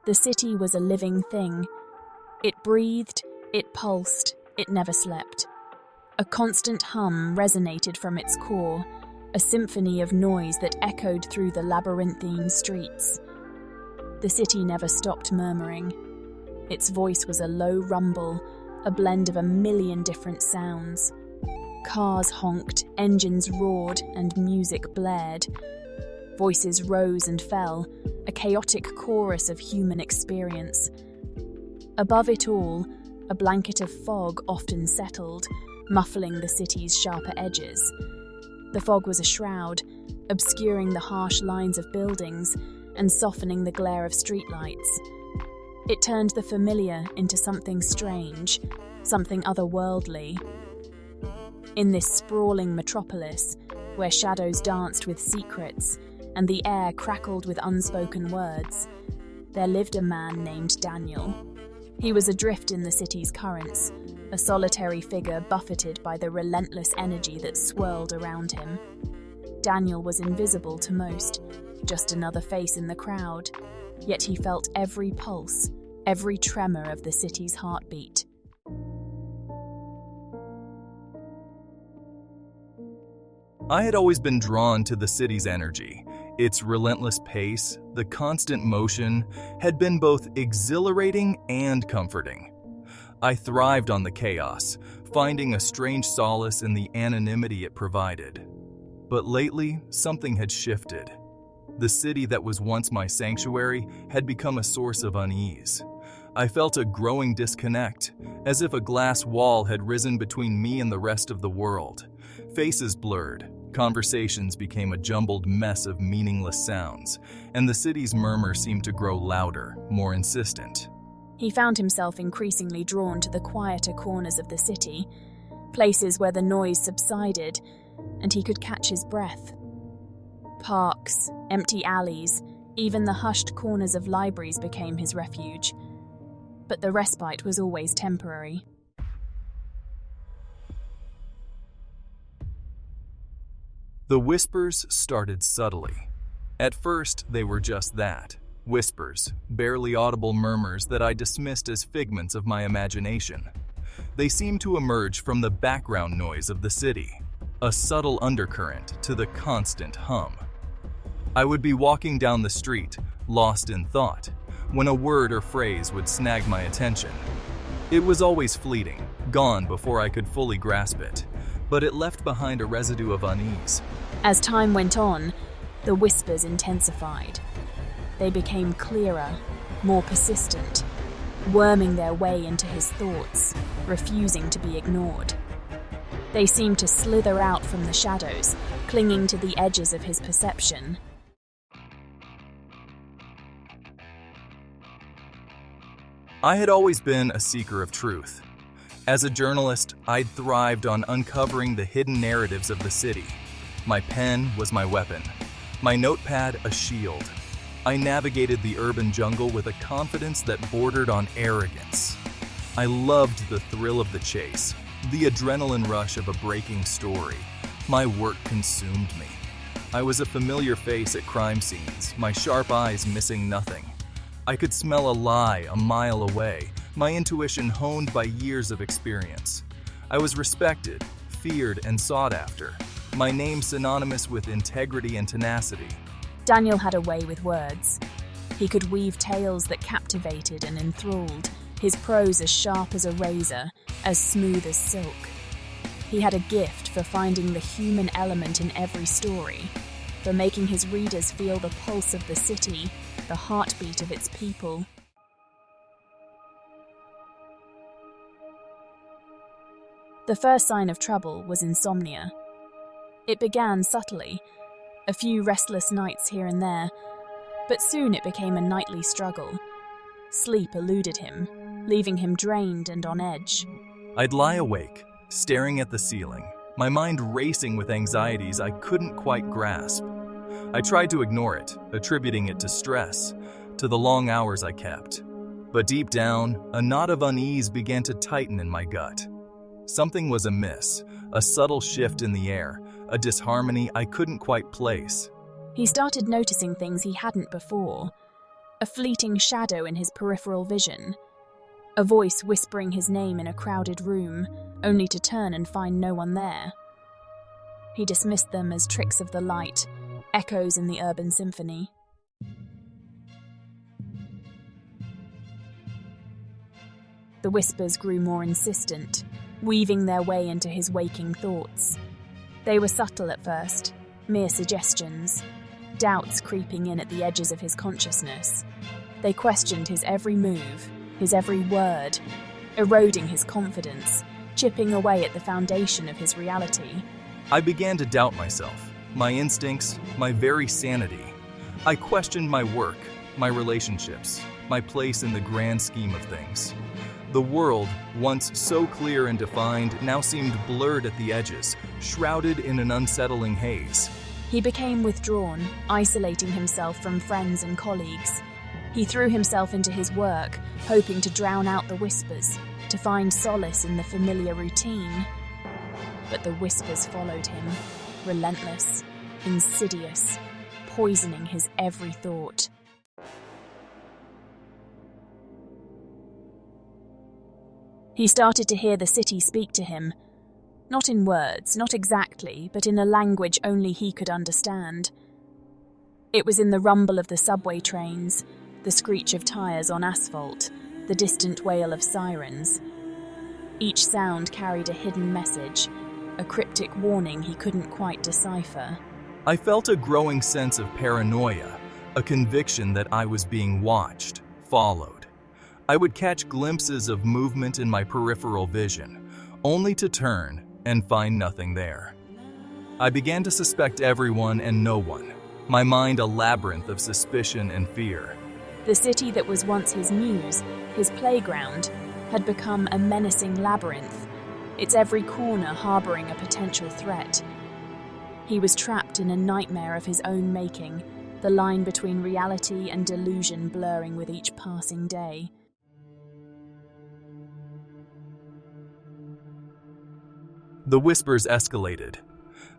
The city was a living thing. It breathed, it pulsed, it never slept. A constant hum resonated from its core, a symphony of noise that echoed through the labyrinthine streets. The city never stopped murmuring. Its voice was a low rumble, a blend of a million different sounds. Cars honked, engines roared, and music blared. Voices rose and fell, a chaotic chorus of human experience. Above it all, a blanket of fog often settled, muffling the city's sharper edges. The fog was a shroud, obscuring the harsh lines of buildings and softening the glare of streetlights. It turned the familiar into something strange, something otherworldly. In this sprawling metropolis, where shadows danced with secrets and the air crackled with unspoken words, there lived a man named Daniel. He was adrift in the city's currents, a solitary figure buffeted by the relentless energy that swirled around him. Daniel was invisible to most, just another face in the crowd, yet he felt every pulse, every tremor of the city's heartbeat. I had always been drawn to the city's energy. Its relentless pace, the constant motion, had been both exhilarating and comforting. I thrived on the chaos, finding a strange solace in the anonymity it provided. But lately, something had shifted. The city that was once my sanctuary had become a source of unease. I felt a growing disconnect, as if a glass wall had risen between me and the rest of the world. Faces blurred, conversations became a jumbled mess of meaningless sounds, and the city's murmur seemed to grow louder, more insistent. He found himself increasingly drawn to the quieter corners of the city, places where the noise subsided and he could catch his breath. Parks, empty alleys, even the hushed corners of libraries became his refuge. But the respite was always temporary. The whispers started subtly. At first, they were just that. Whispers, barely audible murmurs that I dismissed as figments of my imagination. They seemed to emerge from the background noise of the city, a subtle undercurrent to the constant hum. I would be walking down the street, lost in thought, when a word or phrase would snag my attention. It was always fleeting, gone before I could fully grasp it, but it left behind a residue of unease. As time went on, the whispers intensified. They became clearer, more persistent, worming their way into his thoughts, refusing to be ignored. They seemed to slither out from the shadows, clinging to the edges of his perception. I had always been a seeker of truth. As a journalist, I'd thrived on uncovering the hidden narratives of the city. My pen was my weapon, my notepad a shield. I navigated the urban jungle with a confidence that bordered on arrogance. I loved the thrill of the chase, the adrenaline rush of a breaking story. My work consumed me. I was a familiar face at crime scenes, my sharp eyes missing nothing. I could smell a lie a mile away, my intuition honed by years of experience. I was respected, feared, and sought after, my name synonymous with integrity and tenacity. Daniel had a way with words. He could weave tales that captivated and enthralled, his prose as sharp as a razor, as smooth as silk. He had a gift for finding the human element in every story, for making his readers feel the pulse of the city, the heartbeat of its people. The first sign of trouble was insomnia. It began subtly, a few restless nights here and there, but soon it became a nightly struggle. Sleep eluded him, leaving him drained and on edge. I'd lie awake, staring at the ceiling, my mind racing with anxieties I couldn't quite grasp. I tried to ignore it, attributing it to stress, to the long hours I kept. But deep down, a knot of unease began to tighten in my gut. Something was amiss, a subtle shift in the air, a disharmony I couldn't quite place. He started noticing things he hadn't before. a fleeting shadow in his peripheral vision, a voice whispering his name in a crowded room, only to turn and find no one there. He dismissed them as tricks of the light, echoes in the urban symphony. The whispers grew more insistent, weaving their way into his waking thoughts. They were subtle at first, mere suggestions, doubts creeping in at the edges of his consciousness. They questioned his every move, his every word, eroding his confidence, chipping away at the foundation of his reality. I began to doubt myself, my instincts, my very sanity. I questioned my work, my relationships, my place in the grand scheme of things. The world, once so clear and defined, now seemed blurred at the edges, shrouded in an unsettling haze. He became withdrawn, isolating himself from friends and colleagues. He threw himself into his work, hoping to drown out the whispers, to find solace in the familiar routine. But the whispers followed him, relentless, insidious, poisoning his every thought. He started to hear the city speak to him, not in words, not exactly, but in a language only he could understand. It was in the rumble of the subway trains, the screech of tires on asphalt, the distant wail of sirens. Each sound carried a hidden message, a cryptic warning he couldn't quite decipher. I felt a growing sense of paranoia, a conviction that I was being watched, followed. I would catch glimpses of movement in my peripheral vision, only to turn and find nothing there. I began to suspect everyone and no one, my mind a labyrinth of suspicion and fear. The city that was once his muse, his playground, had become a menacing labyrinth, its every corner harboring a potential threat. He was trapped in a nightmare of his own making, the line between reality and delusion blurring with each passing day. The whispers escalated.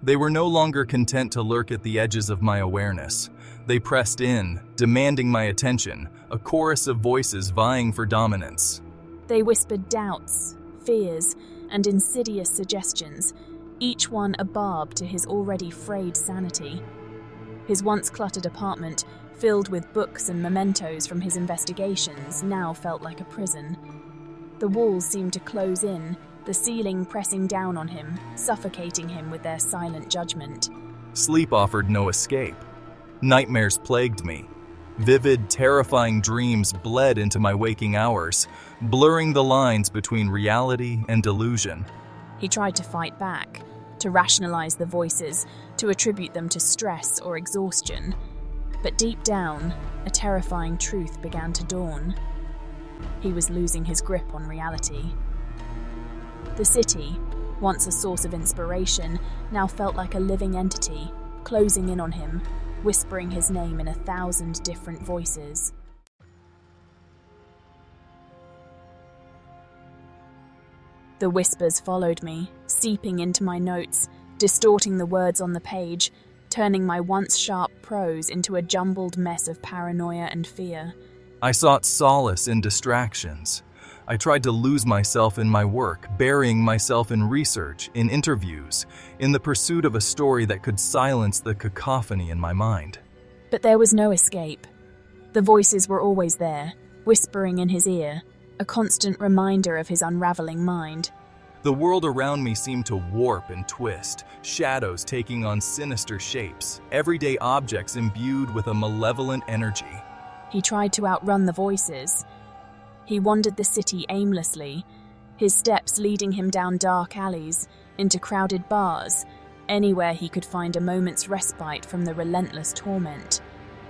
They were no longer content to lurk at the edges of my awareness. They pressed in, demanding my attention, a chorus of voices vying for dominance. They whispered doubts, fears, and insidious suggestions, each one a barb to his already frayed sanity. His once cluttered apartment, filled with books and mementos from his investigations, now felt like a prison. The walls seemed to close in, the ceiling pressing down on him, suffocating him with their silent judgment. Sleep offered no escape. Nightmares plagued me. Vivid, terrifying dreams bled into my waking hours, blurring the lines between reality and delusion. He tried to fight back, to rationalize the voices, to attribute them to stress or exhaustion. But deep down, a terrifying truth began to dawn. He was losing his grip on reality. The city, once a source of inspiration, now felt like a living entity, closing in on him, whispering his name in 1,000 different voices. The whispers followed me, seeping into my notes, distorting the words on the page, turning my once sharp prose into a jumbled mess of paranoia and fear. I sought solace in distractions. I tried to lose myself in my work, burying myself in research, in interviews, in the pursuit of a story that could silence the cacophony in my mind. But there was no escape. The voices were always there, whispering in his ear, a constant reminder of his unraveling mind. The world around me seemed to warp and twist, shadows taking on sinister shapes, everyday objects imbued with a malevolent energy. He tried to outrun the voices. He wandered the city aimlessly, his steps leading him down dark alleys, into crowded bars, anywhere he could find a moment's respite from the relentless torment.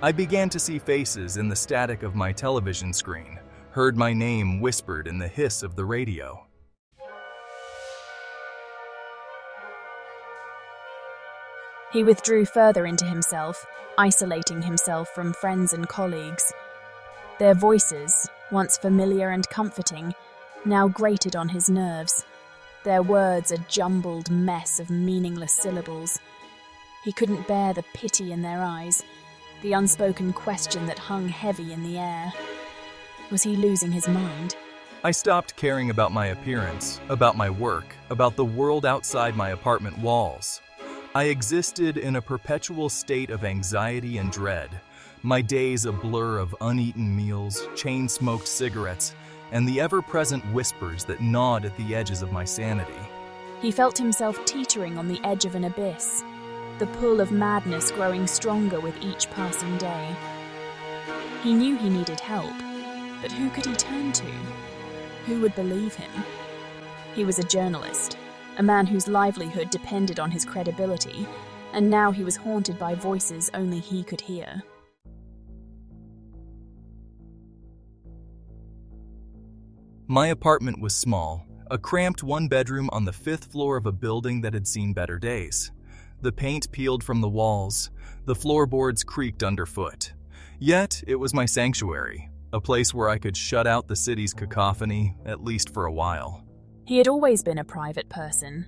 I began to see faces in the static of my television screen, heard my name whispered in the hiss of the radio. He withdrew further into himself, isolating himself from friends and colleagues. Their voices, once familiar and comforting, now grated on his nerves, their words a jumbled mess of meaningless syllables. He couldn't bear the pity in their eyes, the unspoken question that hung heavy in the air. Was he losing his mind? I stopped caring about my appearance, about my work, about the world outside my apartment walls. I existed in a perpetual state of anxiety and dread, my days a blur of uneaten meals, chain-smoked cigarettes, and the ever-present whispers that gnawed at the edges of my sanity. He felt himself teetering on the edge of an abyss, the pull of madness growing stronger with each passing day. He knew he needed help, but who could he turn to? Who would believe him? He was a journalist, a man whose livelihood depended on his credibility, and now he was haunted by voices only he could hear. My apartment was small, a cramped one-bedroom on the 5th floor of a building that had seen better days. The paint peeled from the walls, the floorboards creaked underfoot. Yet it was my sanctuary, a place where I could shut out the city's cacophony, at least for a while. He had always been a private person.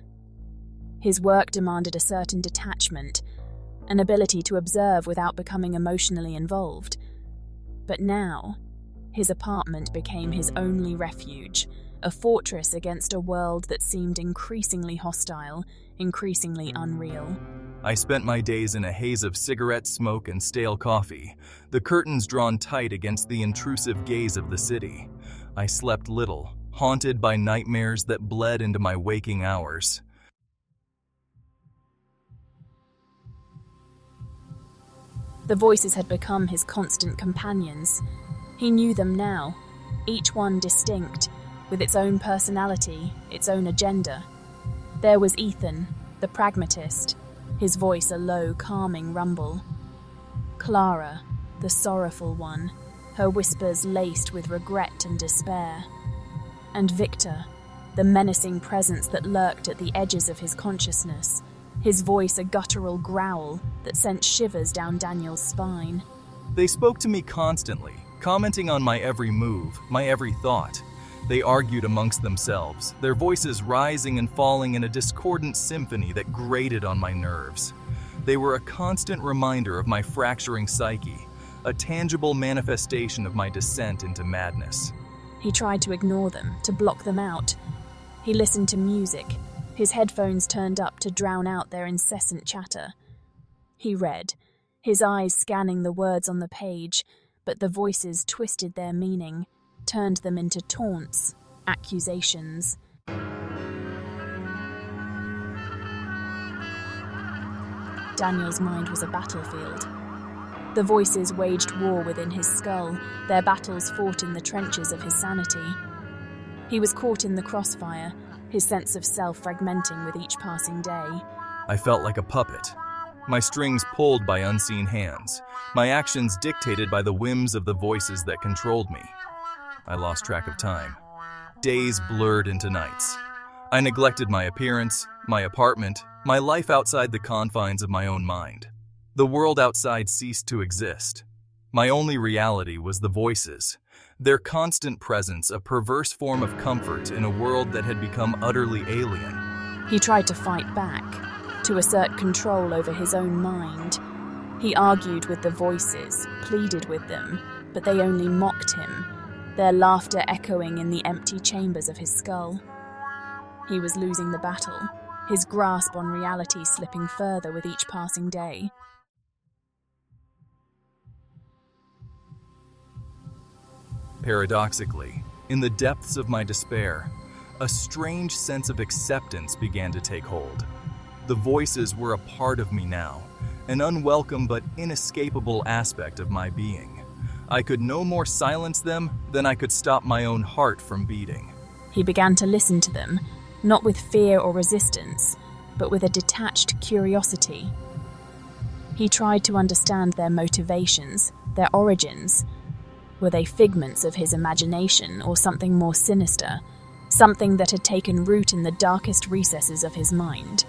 His work demanded a certain detachment, an ability to observe without becoming emotionally involved. But now, his apartment became his only refuge, a fortress against a world that seemed increasingly hostile, increasingly unreal. I spent my days in a haze of cigarette smoke and stale coffee, the curtains drawn tight against the intrusive gaze of the city. I slept little, haunted by nightmares that bled into my waking hours. The voices had become his constant companions. He knew them now, each one distinct, with its own personality, its own agenda. There was Ethan, the pragmatist, his voice a low, calming rumble. Clara, the sorrowful one, her whispers laced with regret and despair. And Victor, the menacing presence that lurked at the edges of his consciousness, his voice a guttural growl that sent shivers down Daniel's spine. They spoke to me constantly, commenting on my every move, my every thought. They argued amongst themselves, their voices rising and falling in a discordant symphony that grated on my nerves. They were a constant reminder of my fracturing psyche, a tangible manifestation of my descent into madness. He tried to ignore them, to block them out. He listened to music, his headphones turned up to drown out their incessant chatter. He read, his eyes scanning the words on the page, but the voices twisted their meaning, turned them into taunts, accusations. Daniel's mind was a battlefield. The voices waged war within his skull, their battles fought in the trenches of his sanity. He was caught in the crossfire, his sense of self fragmenting with each passing day. I felt like a puppet, my strings pulled by unseen hands, my actions dictated by the whims of the voices that controlled me. I lost track of time. Days blurred into nights. I neglected my appearance, my apartment, my life outside the confines of my own mind. The world outside ceased to exist. My only reality was the voices, their constant presence a perverse form of comfort in a world that had become utterly alien. He tried to fight back, to assert control over his own mind. He argued with the voices, pleaded with them, but they only mocked him, their laughter echoing in the empty chambers of his skull. He was losing the battle, his grasp on reality slipping further with each passing day. Paradoxically, in the depths of my despair, a strange sense of acceptance began to take hold. The voices were a part of me now, an unwelcome but inescapable aspect of my being. I could no more silence them than I could stop my own heart from beating. He began to listen to them, not with fear or resistance, but with a detached curiosity. He tried to understand their motivations, their origins. Were they figments of his imagination or something more sinister, something that had taken root in the darkest recesses of his mind?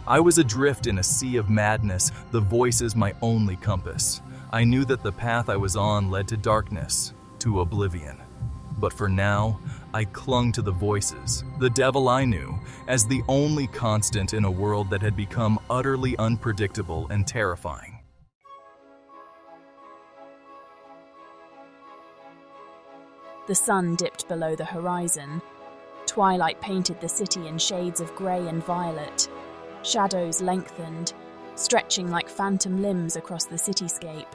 I was adrift in a sea of madness, the voices my only compass. I knew that the path I was on led to darkness, to oblivion. But for now, I clung to the voices, the devil I knew, as the only constant in a world that had become utterly unpredictable and terrifying. The sun dipped below the horizon. Twilight painted the city in shades of grey and violet. Shadows lengthened, stretching like phantom limbs across the cityscape.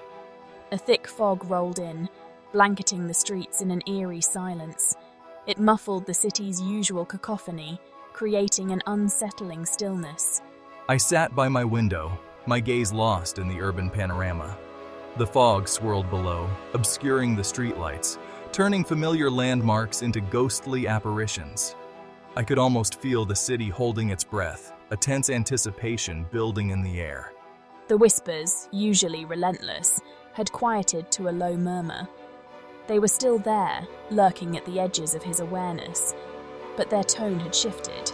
A thick fog rolled in, blanketing the streets in an eerie silence. It muffled the city's usual cacophony, creating an unsettling stillness. I sat by my window, my gaze lost in the urban panorama. The fog swirled below, obscuring the streetlights, turning familiar landmarks into ghostly apparitions. I could almost feel the city holding its breath, a tense anticipation building in the air. The whispers, usually relentless, had quieted to a low murmur. They were still there, lurking at the edges of his awareness, but their tone had shifted.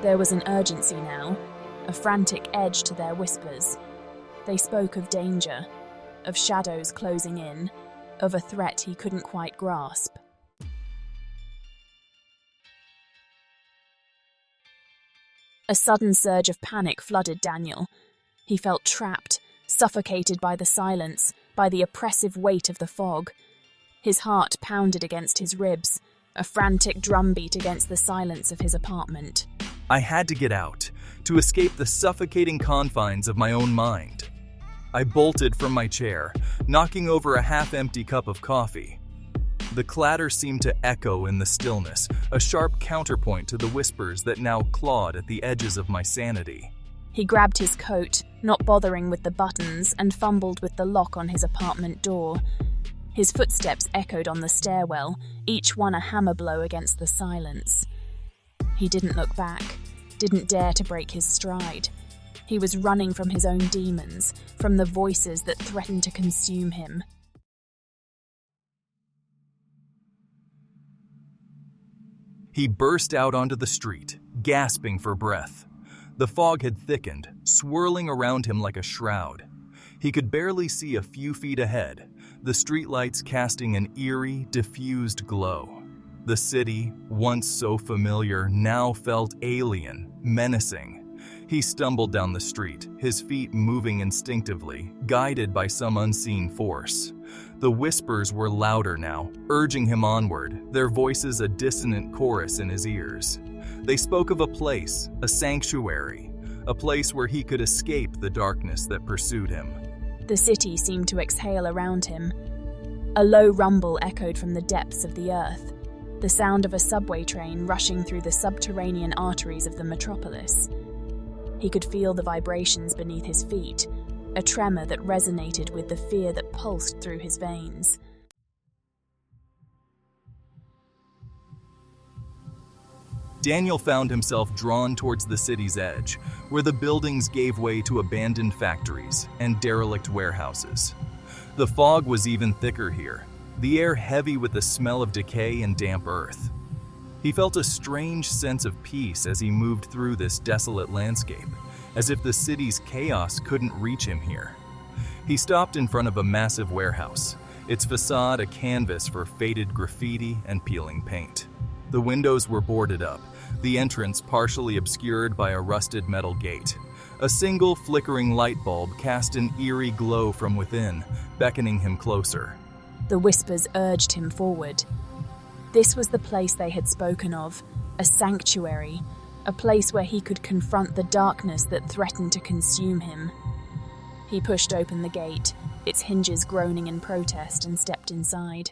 There was an urgency now, a frantic edge to their whispers. They spoke of danger, of shadows closing in, of a threat he couldn't quite grasp. A sudden surge of panic flooded Daniel. He felt trapped, suffocated by the silence, by the oppressive weight of the fog. His heart pounded against his ribs, a frantic drumbeat against the silence of his apartment. I had to get out, to escape the suffocating confines of my own mind. I bolted from my chair, knocking over a half-empty cup of coffee. The clatter seemed to echo in the stillness, a sharp counterpoint to the whispers that now clawed at the edges of my sanity. He grabbed his coat, not bothering with the buttons, and fumbled with the lock on his apartment door. His footsteps echoed on the stairwell, each one a hammer blow against the silence. He didn't look back, didn't dare to break his stride. He was running from his own demons, from the voices that threatened to consume him. He burst out onto the street, gasping for breath. The fog had thickened, swirling around him like a shroud. He could barely see a few feet ahead, the streetlights casting an eerie, diffused glow. The city, once so familiar, now felt alien, menacing. He stumbled down the street, his feet moving instinctively, guided by some unseen force. The whispers were louder now, urging him onward, their voices a dissonant chorus in his ears. They spoke of a place, a sanctuary, a place where he could escape the darkness that pursued him. The city seemed to exhale around him. A low rumble echoed from the depths of the earth, the sound of a subway train rushing through the subterranean arteries of the metropolis. He could feel the vibrations beneath his feet, a tremor that resonated with the fear that pulsed through his veins. Daniel found himself drawn towards the city's edge, where the buildings gave way to abandoned factories and derelict warehouses. The fog was even thicker here, the air heavy with the smell of decay and damp earth. He felt a strange sense of peace as he moved through this desolate landscape, as if the city's chaos couldn't reach him here. He stopped in front of a massive warehouse, its facade a canvas for faded graffiti and peeling paint. The windows were boarded up, the entrance partially obscured by a rusted metal gate. A single flickering light bulb cast an eerie glow from within, beckoning him closer. The whispers urged him forward. This was the place they had spoken of, a sanctuary, a place where he could confront the darkness that threatened to consume him. He pushed open the gate, its hinges groaning in protest, and stepped inside.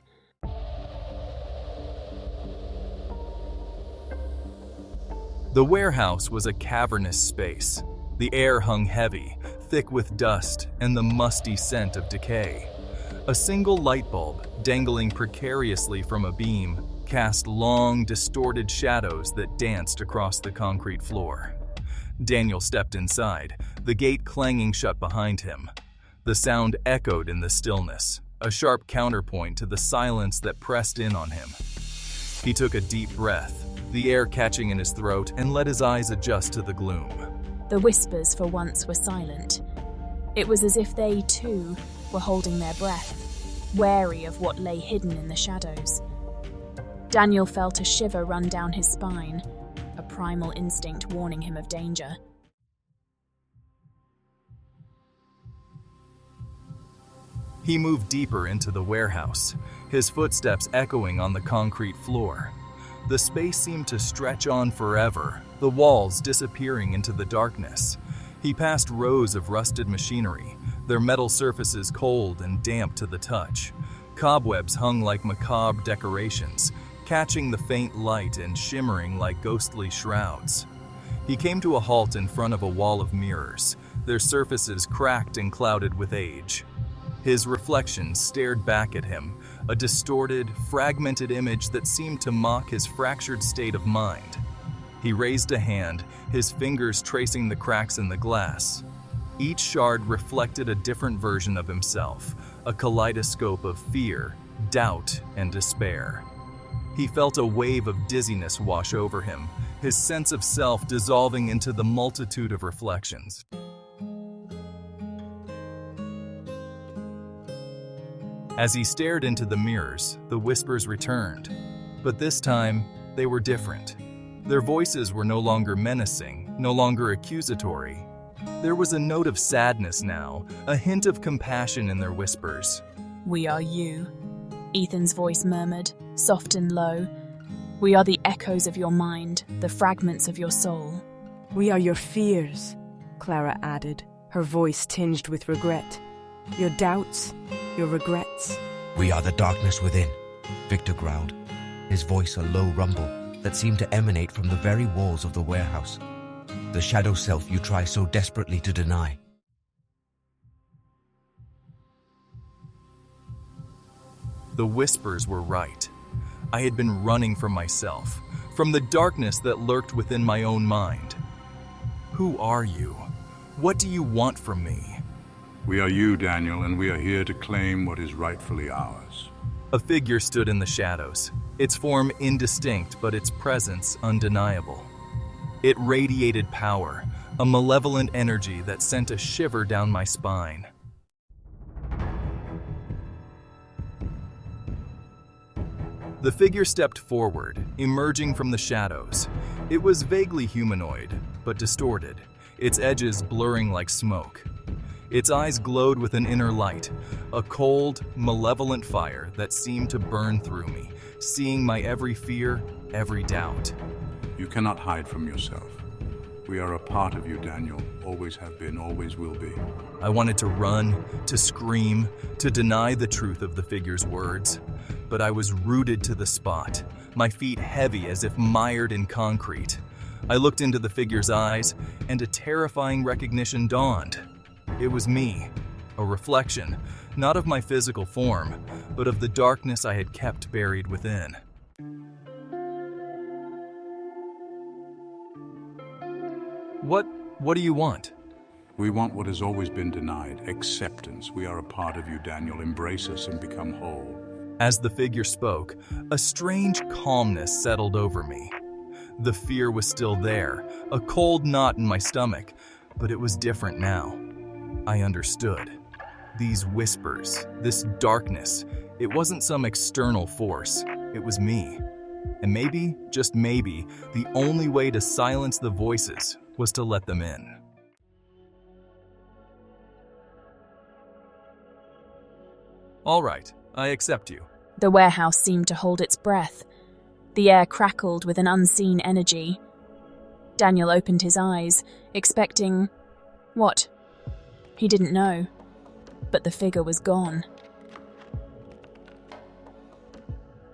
The warehouse was a cavernous space. The air hung heavy, thick with dust and the musty scent of decay. A single light bulb, dangling precariously from a beam, cast long, distorted shadows that danced across the concrete floor. Daniel stepped inside, the gate clanging shut behind him. The sound echoed in the stillness, a sharp counterpoint to the silence that pressed in on him. He took a deep breath, the air catching in his throat, and let his eyes adjust to the gloom. The whispers for once were silent. It was as if they, too, were holding their breath, wary of what lay hidden in the shadows. Daniel felt a shiver run down his spine, a primal instinct warning him of danger. He moved deeper into the warehouse, his footsteps echoing on the concrete floor. The space seemed to stretch on forever, the walls disappearing into the darkness. He passed rows of rusted machinery, their metal surfaces cold and damp to the touch. Cobwebs hung like macabre decorations, catching the faint light and shimmering like ghostly shrouds. He came to a halt in front of a wall of mirrors, their surfaces cracked and clouded with age. His reflection stared back at him, a distorted, fragmented image that seemed to mock his fractured state of mind. He raised a hand, his fingers tracing the cracks in the glass. Each shard reflected a different version of himself, a kaleidoscope of fear, doubt, and despair. He felt a wave of dizziness wash over him, his sense of self dissolving into the multitude of reflections. As he stared into the mirrors, the whispers returned. But this time, they were different. Their voices were no longer menacing, no longer accusatory. There was a note of sadness now, a hint of compassion in their whispers. "We are you," Ethan's voice murmured, soft and low. "We are the echoes of your mind, the fragments of your soul." "We are your fears," Clara added, her voice tinged with regret. "Your doubts, your regrets." "We are the darkness within," Victor growled, his voice a low rumble that seemed to emanate from the very walls of the warehouse. "The shadow self you try so desperately to deny." The whispers were right. I had been running from myself, from the darkness that lurked within my own mind. Who are you? What do you want from me? "We are you, Daniel, and we are here to claim what is rightfully ours." A figure stood in the shadows, its form indistinct but its presence undeniable. It radiated power, a malevolent energy that sent a shiver down my spine. The figure stepped forward, emerging from the shadows. It was vaguely humanoid, but distorted, its edges blurring like smoke. Its eyes glowed with an inner light, a cold, malevolent fire that seemed to burn through me, seeing my every fear, every doubt. "You cannot hide from yourself. We are a part of you, Daniel. Always have been, always will be." I wanted to run, to scream, to deny the truth of the figure's words, but I was rooted to the spot, my feet heavy as if mired in concrete. I looked into the figure's eyes, and a terrifying recognition dawned. It was me, a reflection, not of my physical form, but of the darkness I had kept buried within. What do you want? "We want what has always been denied, acceptance. We are a part of you, Daniel. Embrace us and become whole." As the figure spoke, a strange calmness settled over me. The fear was still there, a cold knot in my stomach, but it was different now. I understood. These whispers, this darkness, it wasn't some external force, it was me. And maybe, just maybe, the only way to silence the voices was to let them in. All right, I accept you. The warehouse seemed to hold its breath. The air crackled with an unseen energy. Daniel opened his eyes, expecting... what? He didn't know. But the figure was gone.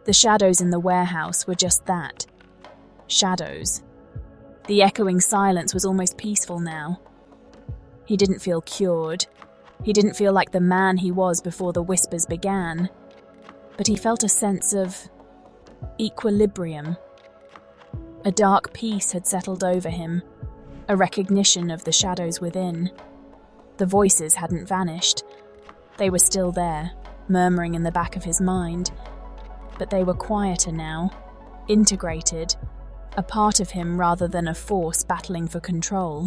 The shadows in the warehouse were just that. Shadows. The echoing silence was almost peaceful now. He didn't feel cured. He didn't feel like the man he was before the whispers began. But he felt a sense of equilibrium. A dark peace had settled over him, a recognition of the shadows within. The voices hadn't vanished. They were still there, murmuring in the back of his mind. But they were quieter now, integrated, a part of him rather than a force battling for control.